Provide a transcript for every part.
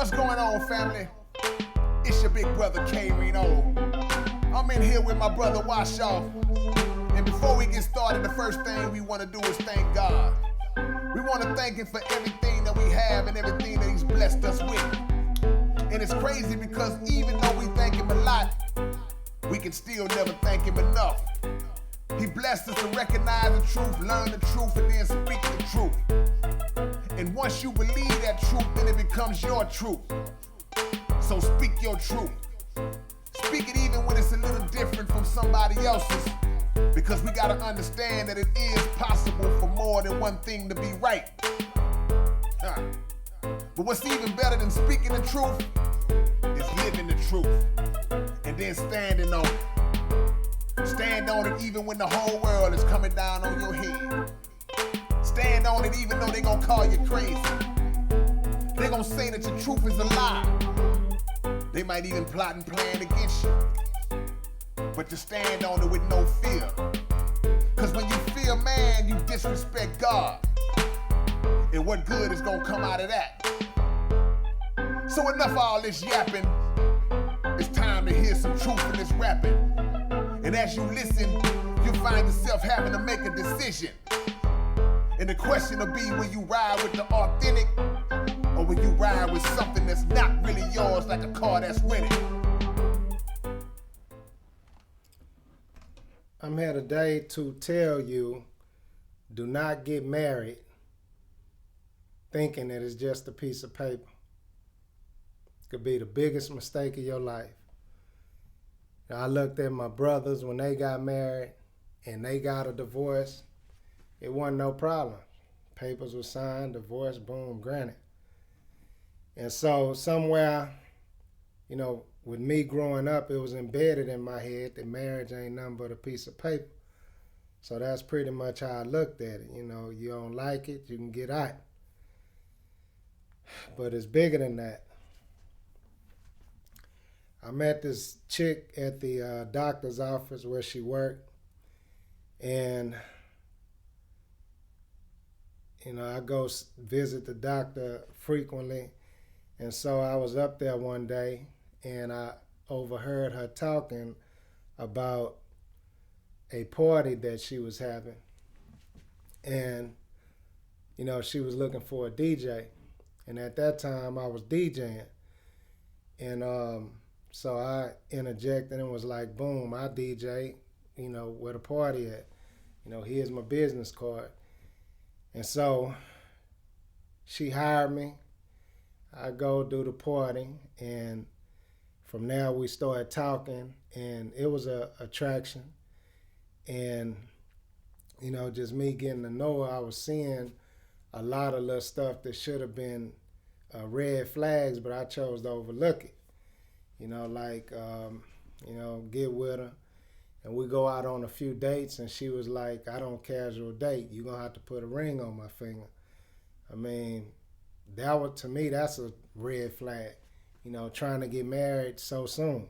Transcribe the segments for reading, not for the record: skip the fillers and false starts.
What's going on, family? It's your big brother K Reno. I'm in here with my brother Wash Off. And before we get started, the first thing we want to do is thank God. We want to thank Him for everything that we have and everything that He's blessed us with. And it's crazy because even though we thank Him a lot, we can still never thank Him enough. He blessed us to recognize the truth, learn the truth, and then speak the truth. And once you believe that truth, then it becomes your truth. So speak your truth. Speak it even when it's a little different from somebody else's, because we gotta understand that it is possible for more than one thing to be right. But what's even better than speaking the truth is living the truth and then standing on it. Stand on it even when the whole world is coming down on your head. Stand on it even though they gonna call you crazy. They gonna say that your truth is a lie. They might even plot and plan against you. But you stand on it with no fear. Cause when you fear man, you disrespect God. And what good is gonna come out of that? So enough of all this yapping. It's time to hear some truth in this rapping. And as you listen, you find yourself having to make a decision. And the question will be, will you ride with the authentic, or will you ride with something that's not really yours, like a car that's rented? I'm here today to tell you, do not get married thinking that it's just a piece of paper. It could be the biggest mistake of your life. I looked at my brothers when they got married and they got a divorce. It wasn't no problem. Papers were signed, divorce, boom, granted. And so somewhere, with me growing up, it was embedded in my head that marriage ain't nothing but a piece of paper. So that's pretty much how I looked at it. You don't like it, you can get out. But it's bigger than that. I met this chick at the doctor's office where she worked, and I go visit the doctor frequently, and so I was up there one day, and I overheard her talking about a party that she was having, and she was looking for a DJ, and at that time I was DJing, and so I interjected and was like, boom, I DJ, where the party at? Here's my business card. And so she hired me. I go do the party, and from there we started talking, and it was a attraction. And, just me getting to know her, I was seeing a lot of little stuff that should have been red flags, but I chose to overlook it. Get with her. And we go out on a few dates, and she was like, I don't casual date. You're going to have to put a ring on my finger. I mean, to me, that's a red flag. Trying to get married so soon.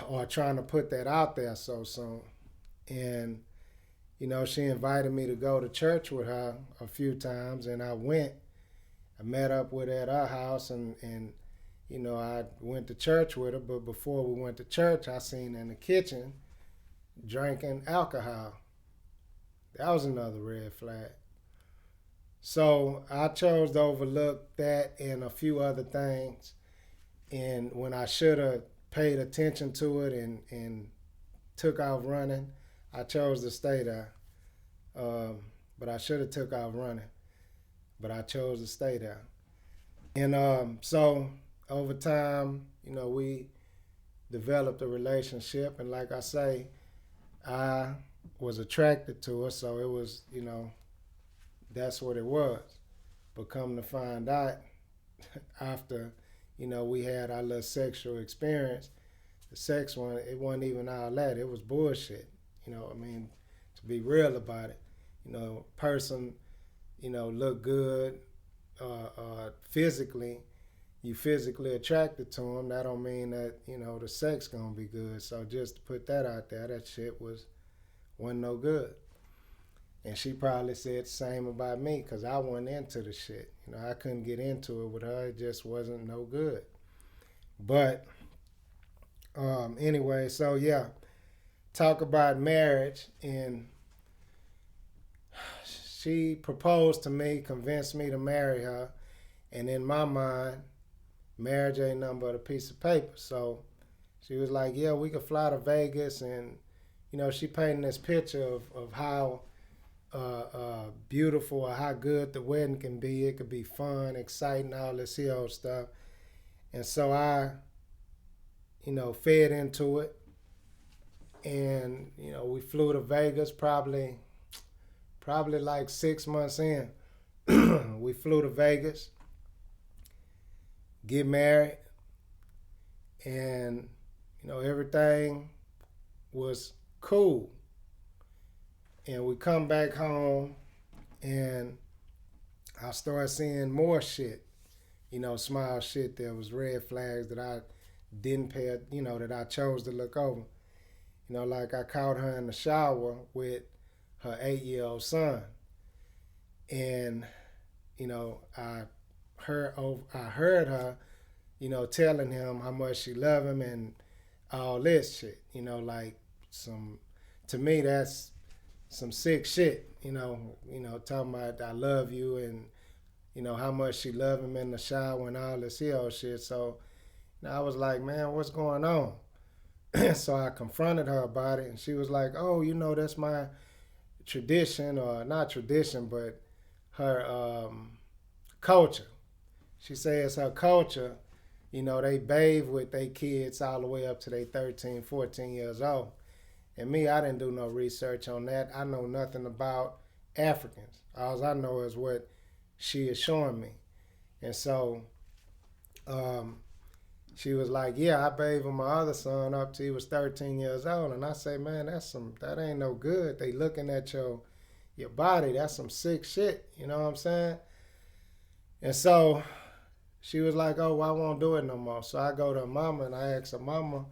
Or trying to put that out there so soon. And, she invited me to go to church with her a few times, and I went. I met up with her at her house, and I went to church with her, but before we went to church, I seen her in the kitchen drinking alcohol. That was another red flag. So I chose to overlook that and a few other things. And when I should have paid attention to it and took off running, I chose to stay there. But I should have took off running, but I chose to stay there. And so over time, we developed a relationship, and like I say, I was attracted to her, so it was, that's what it was. But come to find out, after, we had our little sexual experience, the sex one, it wasn't even all that, it was bullshit. To be real about it, person, look good physically, you physically attracted to them, that don't mean that, the sex gonna be good. So just to put that out there, that shit wasn't no good. And she probably said the same about me because I wasn't into the shit. You know, I couldn't get into it with her. It just wasn't no good. But anyway, so yeah, talk about marriage. And she proposed to me, convinced me to marry her. And in my mind, marriage ain't nothing but a piece of paper. So she was like, yeah, we could fly to Vegas. And, you know, she painted this picture of how beautiful or how good the wedding can be. It could be fun, exciting, all this here old stuff. And so I, you know, fed into it. And, you know, we flew to Vegas probably like 6 months in. We flew to Vegas, get married, and, you know, everything was cool. And we come back home, and I started seeing more shit, you know, small shit. There was red flags that I didn't pay, you know, that I chose to look over. You know, like I caught her in the shower with her 8-year-old son. And, you know, I heard her, you know, telling him how much she loved him and all this shit. You know, like to me, that's some sick shit. You know, talking about I love you and, you know, how much she loved him in the shower and all this here old shit. So, you know, I was like, man, what's going on? So I confronted her about it, and she was like, oh, you know, that's my tradition, or not tradition, but her culture. She says her culture, you know, they bathe with their kids all the way up to they 13, 14 years old. And me, I didn't do no research on that. I know nothing about Africans. All I know is what she is showing me. And so she was like, yeah, I bathed with my other son up till he was 13 years old. And I say, man, that ain't no good. They looking at your body. That's some sick shit. You know what I'm saying? And so she was like, oh, well, I won't do it no more. So I go to her mama and I ask her, mama,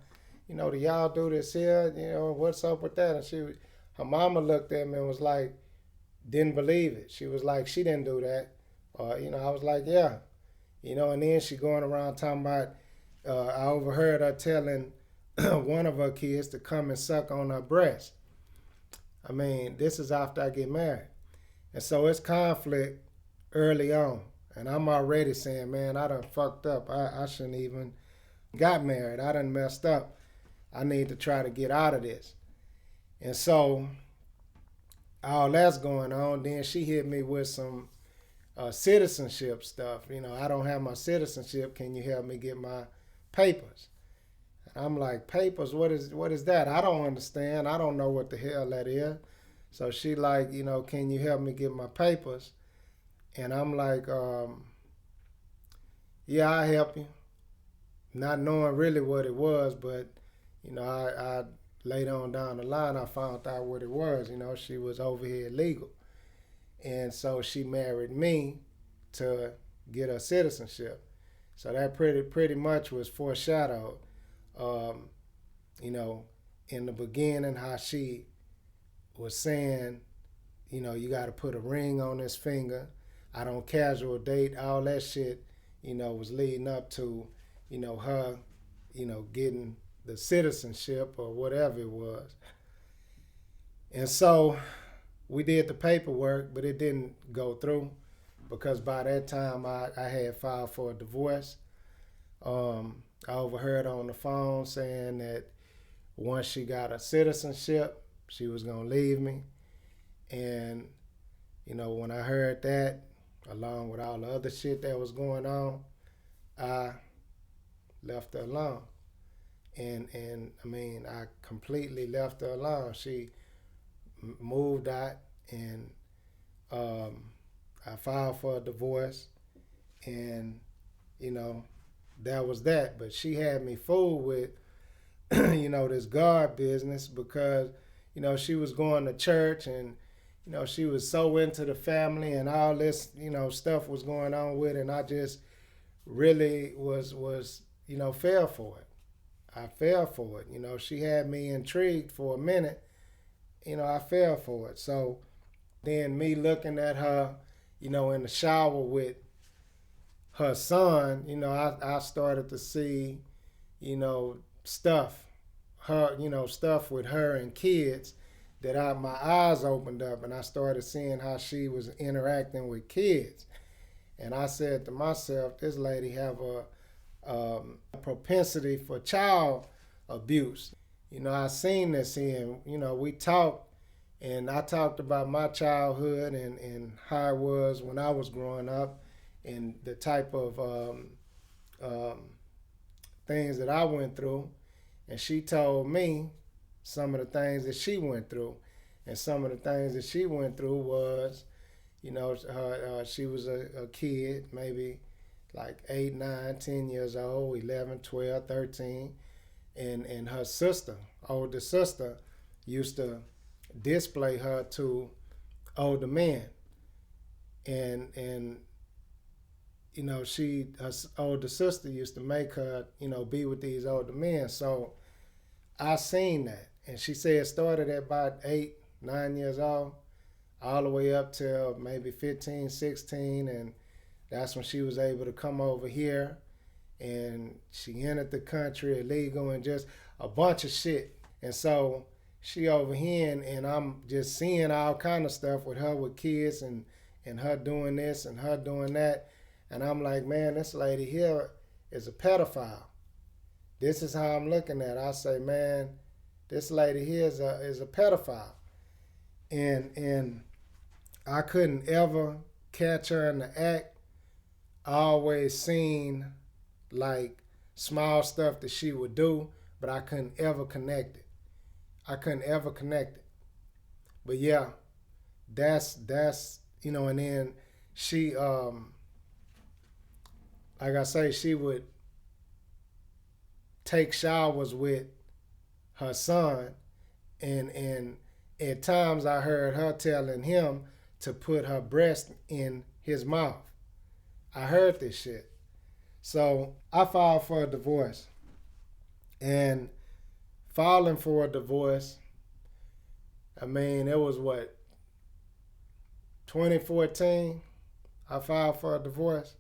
you know, do y'all do this here? You know, what's up with that? And her mama looked at me and was like, didn't believe it. She was like, she didn't do that. You know, I was like, yeah. You know, and then she going around talking about, I overheard her telling one of her kids to come and suck on her breast. I mean, this is after I get married. And so it's conflict early on. And I'm already saying, man, I done fucked up. I shouldn't even got married. I done messed up. I need to try to get out of this. And so all that's going on. Then she hit me with some citizenship stuff. You know, I don't have my citizenship. Can you help me get my papers? I'm like, papers? What is that? I don't understand. I don't know what the hell that is. So she like, you know, can you help me get my papers? And I'm like, yeah, I'll help you. Not knowing really what it was, but, you know, I later on down the line, I found out what it was. You know, she was over here illegal. And so she married me to get her citizenship. So that pretty much was foreshadowed. You know, in the beginning, how she was saying, you know, you got to put a ring on this finger. I don't casual date. All that shit, you know, was leading up to, you know, her, you know, getting the citizenship or whatever it was. And so we did the paperwork, but it didn't go through because by that time I had filed for a divorce. I overheard on the phone saying that once she got a citizenship, she was going to leave me. And, you know, when I heard that, along with all the other shit that was going on, I left her alone. And I mean, I completely left her alone. She moved out, and I filed for a divorce, and, you know, that was that. But she had me fooled with, you know, this God business because, you know, she was going to church and, you know, she was so into the family and all this, you know, stuff was going on with it. And I just really was, you know, fell for it. I fell for it. You know, she had me intrigued for a minute. You know, I fell for it. So Then me looking at her, in the shower with her son, I started to see, stuff, stuff with her and kids that my eyes opened up and I started seeing how she was interacting with kids. And I said to myself, this lady have a propensity for child abuse. I seen this here. We talked, and I talked about my childhood and how it was when I was growing up and the type of things that I went through. And she told me some of the things that she went through. And some of the things that she went through was, she was a kid, maybe like 8, 9, 10 years old, 11, 12, 13. And her sister, older sister, used to display her to older men. And her older sister used to make her, be with these older men. So I seen that. And she said it started at about 8, 9 years old, all the way up till maybe 15, 16. And that's when she was able to come over here. And she entered the country illegal and just a bunch of shit. And so she over here and I'm just seeing all kind of stuff with her with kids and her doing this and her doing that. And I'm like, man, this lady here is a pedophile. This is how I'm looking at it. I say, man, this lady here is a pedophile. And I couldn't ever catch her in the act. I always seen like small stuff that she would do, but I couldn't ever connect it. But yeah, that's and then she like I say, she would take showers with her son and at times I heard her telling him to put her breast in his mouth. I heard this shit. So I filed for a divorce. And filing for a divorce, I mean, it was 2014, I filed for a divorce.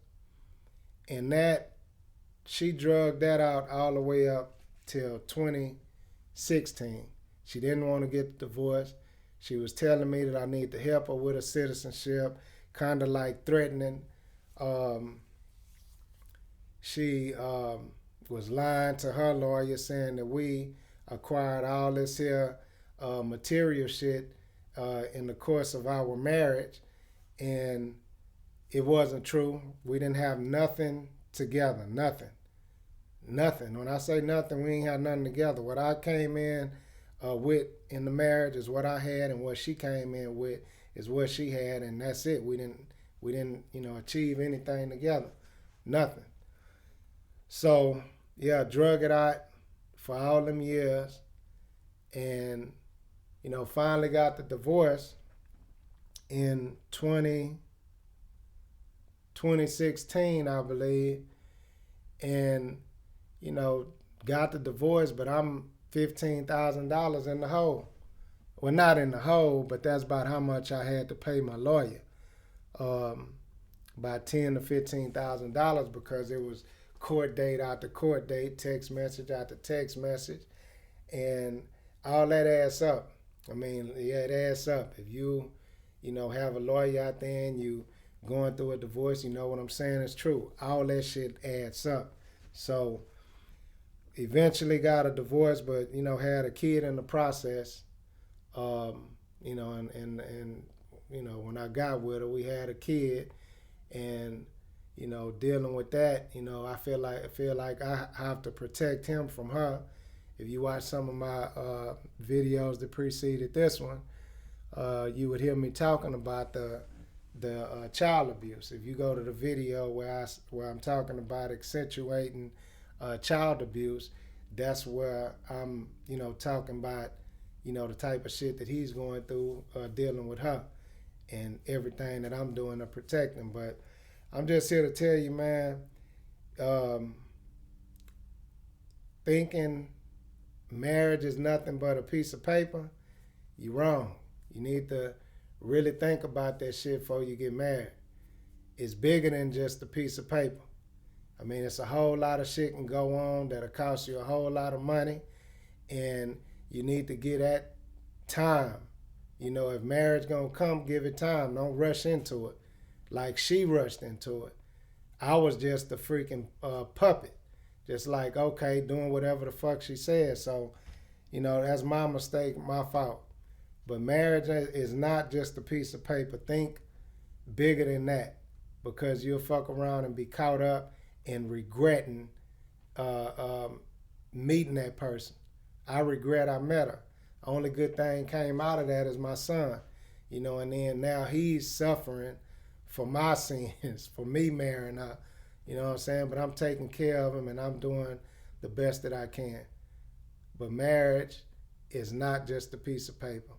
And that, she drugged that out all the way up till 2016. She didn't want to get the divorce. She was telling me that I need to help her with her citizenship, kind of like threatening. She was lying to her lawyer saying that we acquired all this here material shit in the course of our marriage, and it wasn't true. We didn't have nothing together, nothing. When I say nothing, we ain't had nothing together. What I came in with in the marriage is what I had, and what she came in with is what she had, and that's it. We didn't achieve anything together, nothing. So yeah, drug it out for all them years, and finally got the divorce in 2016, I believe, and got the divorce, but I'm $15,000 in the hole. Well, not in the hole, but that's about how much I had to pay my lawyer. About $10,000 to $15,000 because it was court date after court date, text message after text message, and all that adds up. I mean, yeah, it adds up. If you have a lawyer out there and you going through a divorce, you know what I'm saying is true. All that shit adds up. So eventually got a divorce, but had a kid in the process. When I got with her, we had a kid, and dealing with that, I feel like I have to protect him from her. If you watch some of my videos that preceded this one, you would hear me talking about the child abuse. If you go to the video where I'm talking about accentuating child abuse, that's where I'm talking about the type of shit that he's going through dealing with her, and everything that I'm doing to protect him. But I'm just here to tell you, man, thinking marriage is nothing but a piece of paper, you're wrong. You need to really think about that shit before you get married. It's bigger than just a piece of paper. I mean, it's a whole lot of shit can go on that'll cost you a whole lot of money, and you need to get that time. You know, if marriage gonna come, give it time. Don't rush into it like she rushed into it. I was just a freaking puppet, just like, okay, doing whatever the fuck she said. So, you know, that's my mistake, my fault. But marriage is not just a piece of paper. Think bigger than that, because you'll fuck around and be caught up in regretting meeting that person. I regret I met her. Only good thing came out of that is my son, you know, and then now he's suffering for my sins, for me marrying her, you know what I'm saying? But I'm taking care of him and I'm doing the best that I can. But marriage is not just a piece of paper.